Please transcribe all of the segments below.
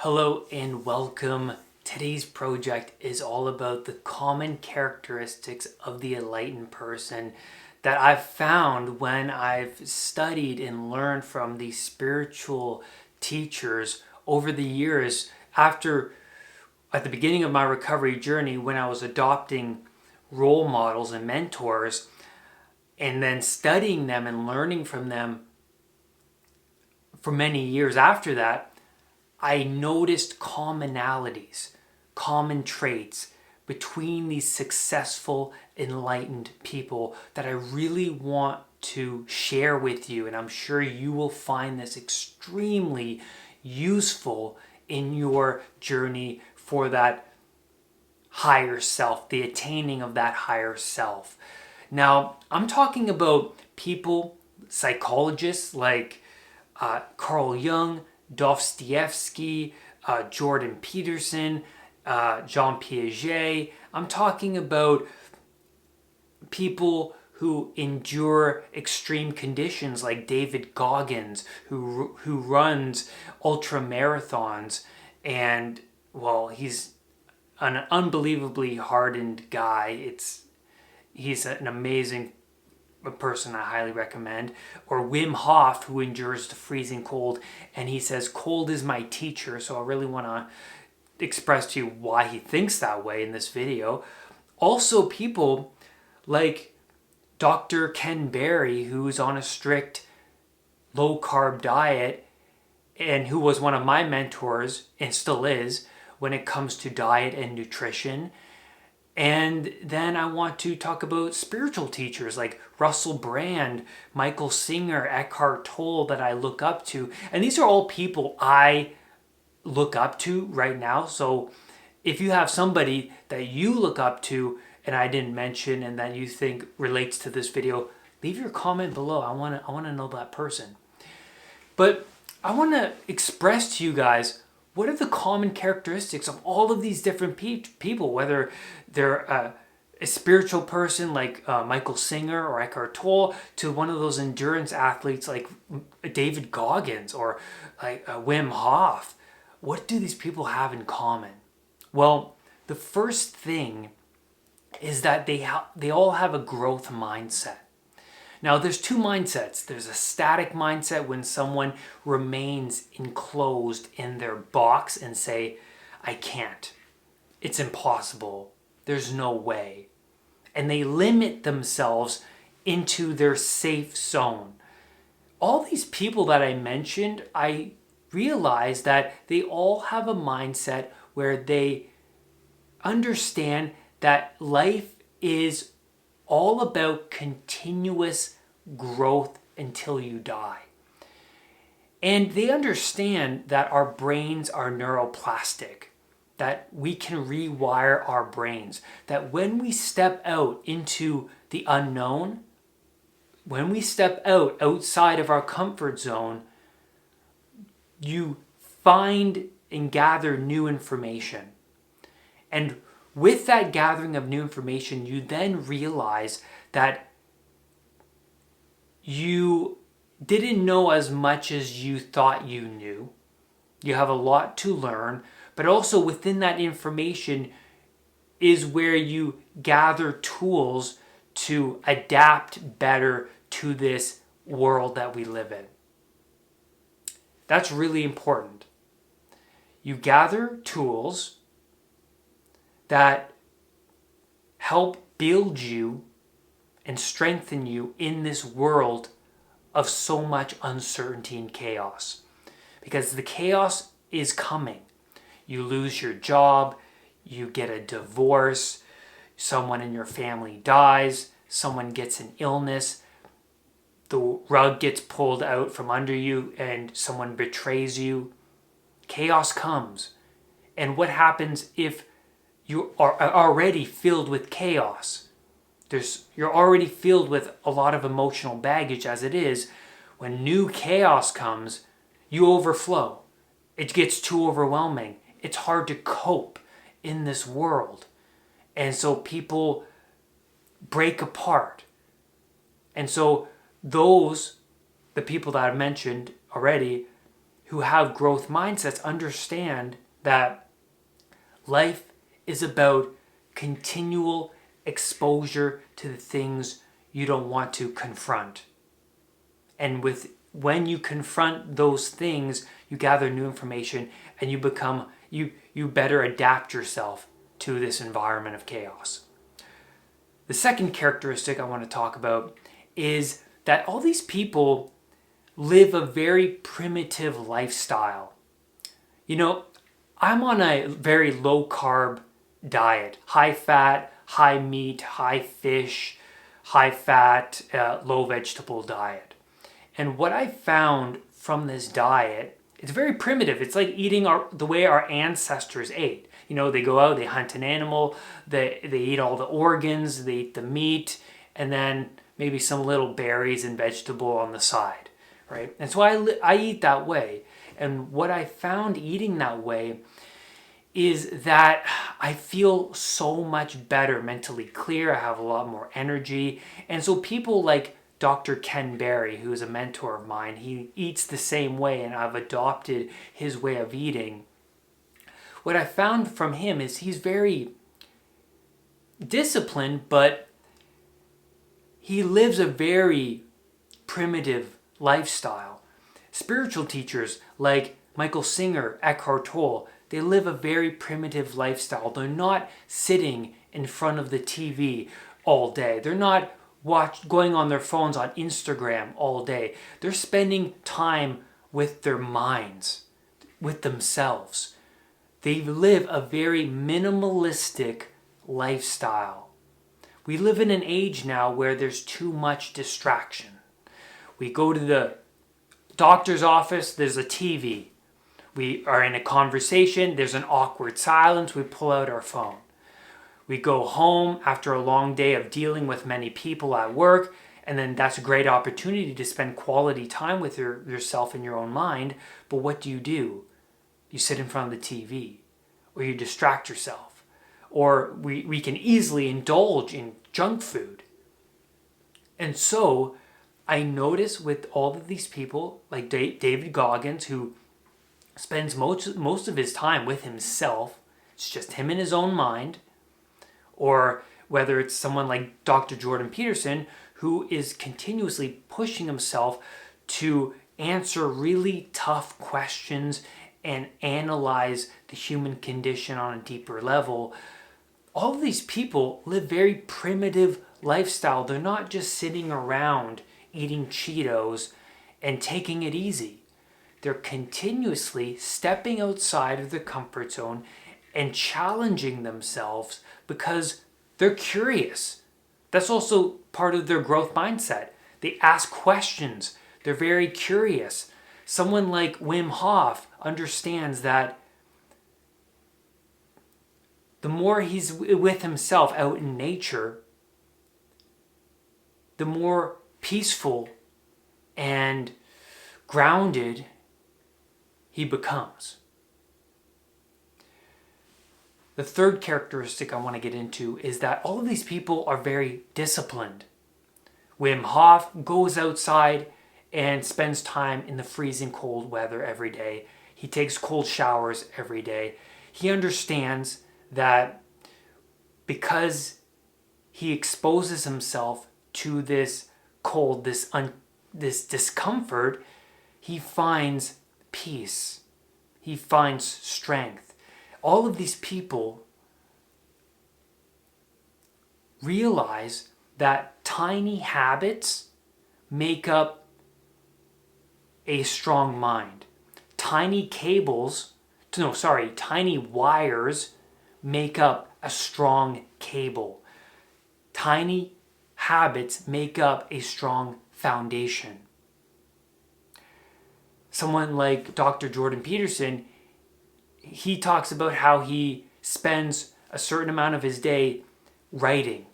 Hello and welcome. Today's project is all about the common characteristics of the enlightened person that I've found when I've studied and learned from these spiritual teachers over the years after at the beginning of my recovery journey when I was adopting role models and mentors and then studying them and learning from them for many years after that. I noticed commonalities, common traits between these successful, enlightened people that I really want to share with you. And I'm sure you will find this extremely useful in your journey for that higher self, the attaining of that higher self. Now, I'm talking about people, psychologists like Carl Jung, Dostoevsky, Jordan Peterson, Jean Piaget. I'm talking about people who endure extreme conditions like David Goggins, who runs ultra marathons, and well, he's an unbelievably hardened guy. He's an amazing person I highly recommend. Or Wim Hof, who endures the freezing cold, and he says, cold is my teacher. So I really want to express to you why he thinks that way in this video. Also, people like Dr. Ken Berry, who's on a strict low-carb diet and who was one of my mentors and still is when it comes to diet and nutrition. And then I want to talk about spiritual teachers like Russell Brand, Michael Singer, Eckhart Tolle that I look up to. And these are all people I look up to right now. So if you have somebody that you look up to and I didn't mention and that you think relates to this video, leave your comment below. I want to know that person. But I want to express to you guys, what are the common characteristics of all of these different people, whether they're a spiritual person like Michael Singer or Eckhart Tolle, to one of those endurance athletes like David Goggins or like Wim Hof? What do these people have in common? Well, the first thing is that they all have a growth mindset. Now, there's two mindsets. There's a static mindset when someone remains enclosed in their box and say, I can't. It's impossible. There's no way. And they limit themselves into their safe zone. All these people that I mentioned, I realized that they all have a mindset where they understand that life is all about continuous growth until you die. And they understand that our brains are neuroplastic, that we can rewire our brains, that when we step out into the unknown, when we step outside of our comfort zone, you find and gather new information. And with that gathering of new information, you then realize that you didn't know as much as you thought you knew. You have a lot to learn, but also within that information is where you gather tools to adapt better to this world that we live in. That's really important. You gather tools that help build you and strengthen you in this world of so much uncertainty and chaos. Because the chaos is coming. You lose your job, you get a divorce, someone in your family dies, someone gets an illness, the rug gets pulled out from under you and someone betrays you. Chaos comes. And what happens if you are already filled with chaos? You're already filled with a lot of emotional baggage as it is. When new chaos comes, you overflow. It gets too overwhelming. It's hard to cope in this world. And so people break apart. And so the people that I've mentioned already, who have growth mindsets understand that life is about continual exposure to the things you don't want to confront. And when you confront those things, you gather new information and you better adapt yourself to this environment of chaos. The second characteristic I want to talk about is that all these people live a very primitive lifestyle. I'm on a very low carb diet, high fat, high meat, high fish, high fat, low vegetable diet. And what I found from this diet, it's very primitive. It's like eating the way our ancestors ate. They go out, they hunt an animal, they eat all the organs, they eat the meat, and then maybe some little berries and vegetable on the side, right? And so I eat that way. And what I found eating that way is that I feel so much better, mentally clear. I have a lot more energy. And so people like Dr. Ken Berry, who is a mentor of mine, he eats the same way, and I've adopted his way of eating. What I found from him is he's very disciplined, but he lives a very primitive lifestyle. Spiritual teachers like Michael Singer, Eckhart Tolle, they live a very primitive lifestyle. They're not sitting in front of the TV all day. They're not going on their phones on Instagram all day. They're spending time with their minds, with themselves. They live a very minimalistic lifestyle. We live in an age now where there's too much distraction. We go to the doctor's office, there's a TV. We are in a conversation, there's an awkward silence, we pull out our phone. We go home after a long day of dealing with many people at work, and then that's a great opportunity to spend quality time with yourself in your own mind. But what do? You sit in front of the TV, or you distract yourself, or we can easily indulge in junk food. And so I notice with all of these people, like David Goggins, who spends most of his time with himself, it's just him in his own mind, or whether it's someone like Dr. Jordan Peterson, who is continuously pushing himself to answer really tough questions and analyze the human condition on a deeper level. All of these people live very primitive lifestyle. They're not just sitting around eating Cheetos and taking it easy. They're continuously stepping outside of their comfort zone and challenging themselves because they're curious. That's also part of their growth mindset. They ask questions. They're very curious. Someone like Wim Hof understands that the more he's with himself out in nature, the more peaceful and grounded he becomes. The third characteristic I want to get into is that all of these people are very disciplined. Wim Hof goes outside and spends time in the freezing cold weather every day. He takes cold showers every day. He understands that because he exposes himself to this cold, this discomfort, he finds peace. He finds strength. All of these people realize that tiny habits make up a strong mind. Tiny wires make up a strong cable. Tiny habits make up a strong foundation. Someone like Dr. Jordan Peterson, he talks about how he spends a certain amount of his day writing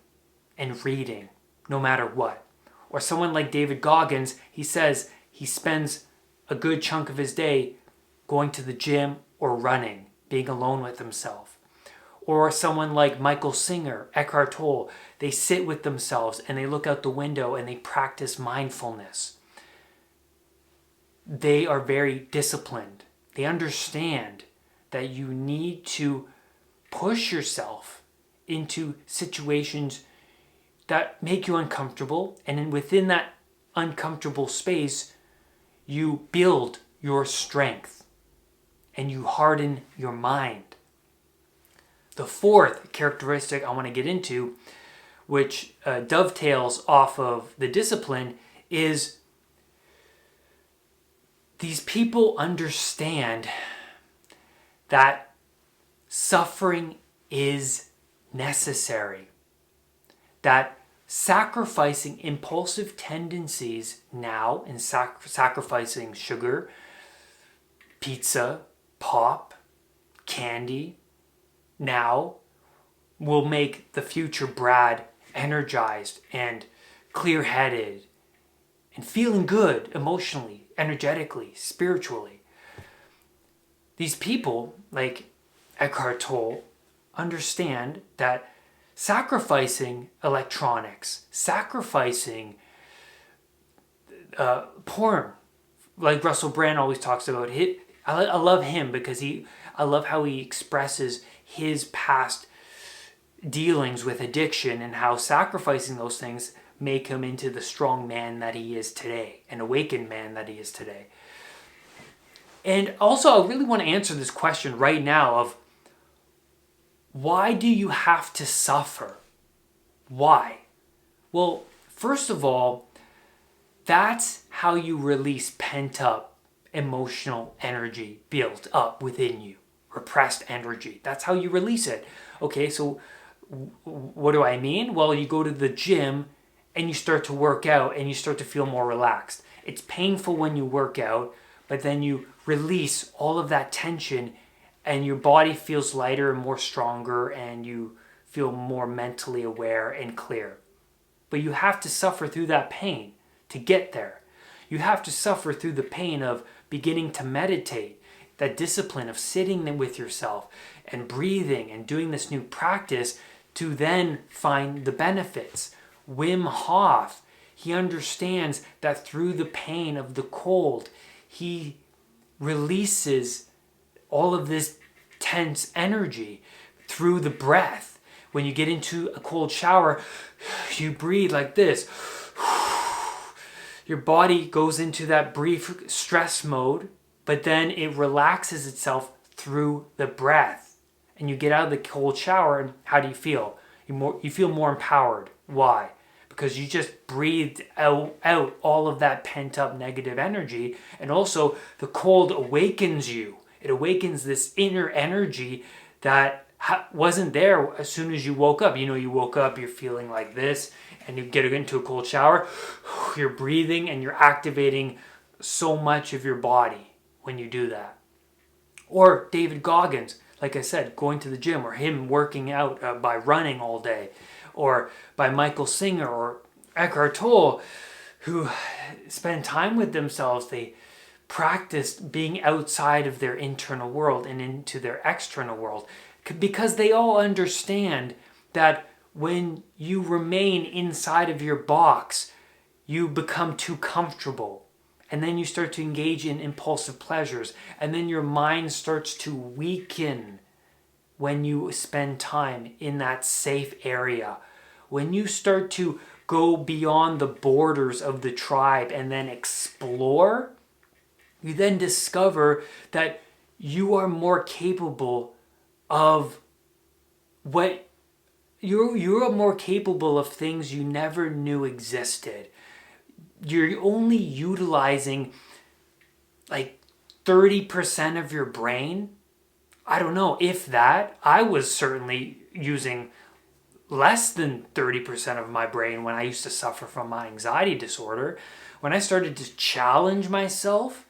and reading, no matter what. Or someone like David Goggins, he says he spends a good chunk of his day going to the gym or running, being alone with himself. Or someone like Michael Singer, Eckhart Tolle, they sit with themselves and they look out the window and they practice mindfulness. they are very disciplined. They understand that you need to push yourself into situations that make you uncomfortable, and then within that uncomfortable space, you build your strength and you harden your mind. The fourth characteristic I want to get into, which dovetails off of the discipline, is these people understand that suffering is necessary. That sacrificing impulsive tendencies now and sacrificing sugar, pizza, pop, candy now will make the future Brad energized and clear-headed and feeling good emotionally, energetically, spiritually. These people, like Eckhart Tolle, understand that sacrificing electronics, sacrificing porn, like Russell Brand always talks about. I love him because I love how he expresses his past dealings with addiction and how sacrificing those things make him into the strong man that he is today, an awakened man that he is today. And also, I really want to answer this question right now of, why do you have to suffer? Why? Well, first of all, that's how you release pent-up emotional energy built up within you, repressed energy. That's how you release it. Okay, so what do I mean? Well, you go to the gym and you start to work out and you start to feel more relaxed. It's painful when you work out, but then you release all of that tension and your body feels lighter and more stronger, and you feel more mentally aware and clear. But you have to suffer through that pain to get there. You have to suffer through the pain of beginning to meditate, that discipline of sitting with yourself and breathing and doing this new practice to then find the benefits. Wim Hof, he understands that through the pain of the cold, he releases all of this tense energy through the breath. When you get into a cold shower, you breathe like this. Your body goes into that brief stress mode, but then it relaxes itself through the breath. And you get out of the cold shower, and how do you feel? You feel more empowered. Why? Because you just breathed out all of that pent-up negative energy, and also the cold awakens you. It awakens this inner energy that wasn't there as soon as you woke up. You know, you woke up, you're feeling like this, and you get into a cold shower, you're breathing and you're activating so much of your body when you do that. Or David Goggins, like I said, going to the gym, or him working out by running all day, or by Michael Singer or Eckhart Tolle, who spend time with themselves. They practiced being outside of their internal world and into their external world, because they all understand that when you remain inside of your box, you become too comfortable, and then you start to engage in impulsive pleasures, and then your mind starts to weaken when you spend time in that safe area. When you start to go beyond the borders of the tribe and then explore, you then discover that you are more capable of you're more capable of things you never knew existed. You're only utilizing like 30% of your brain. I don't know if that. I was certainly using less than 30% of my brain when I used to suffer from my anxiety disorder. When I started to challenge myself,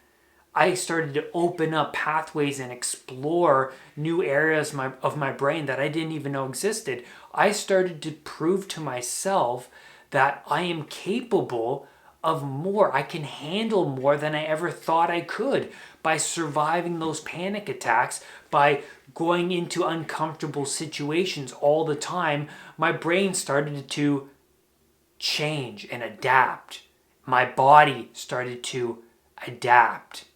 I started to open up pathways and explore new areas of my brain that I didn't even know existed. I started to prove to myself that I am capable of more. I can handle more than I ever thought I could by surviving those panic attacks, by going into uncomfortable situations all the time. My brain started to change and adapt. My body started to adapt.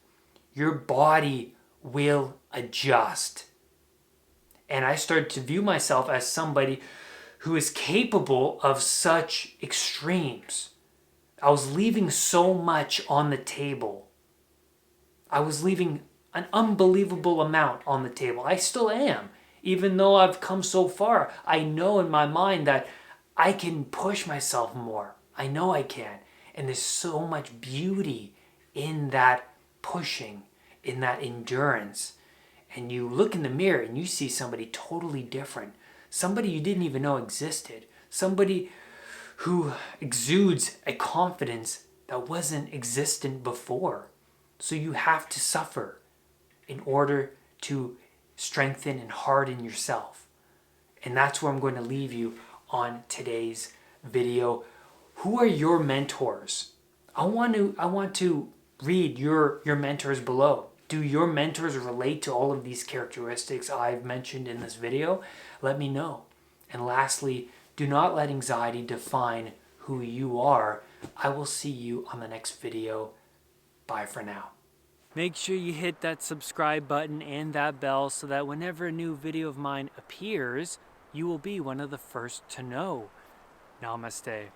Your body will adjust. And I started to view myself as somebody who is capable of such extremes. I was leaving so much on the table. I was leaving an unbelievable amount on the table. I still am. Even though I've come so far, I know in my mind that I can push myself more. I know I can. And there's so much beauty in that pushing, in that endurance. And you look in the mirror and you see somebody totally different. Somebody you didn't even know existed. Somebody who exudes a confidence that wasn't existent before. So you have to suffer in order to strengthen and harden yourself. And that's where I'm going to leave you on today's video. Who are your mentors? I want to read your mentors below. Do your mentors relate to all of these characteristics I've mentioned in this video? Let me know. And lastly, do not let anxiety define who you are. I will see you on the next video. Bye for now. Make sure you hit that subscribe button and that bell so that whenever a new video of mine appears, you will be one of the first to know. Namaste.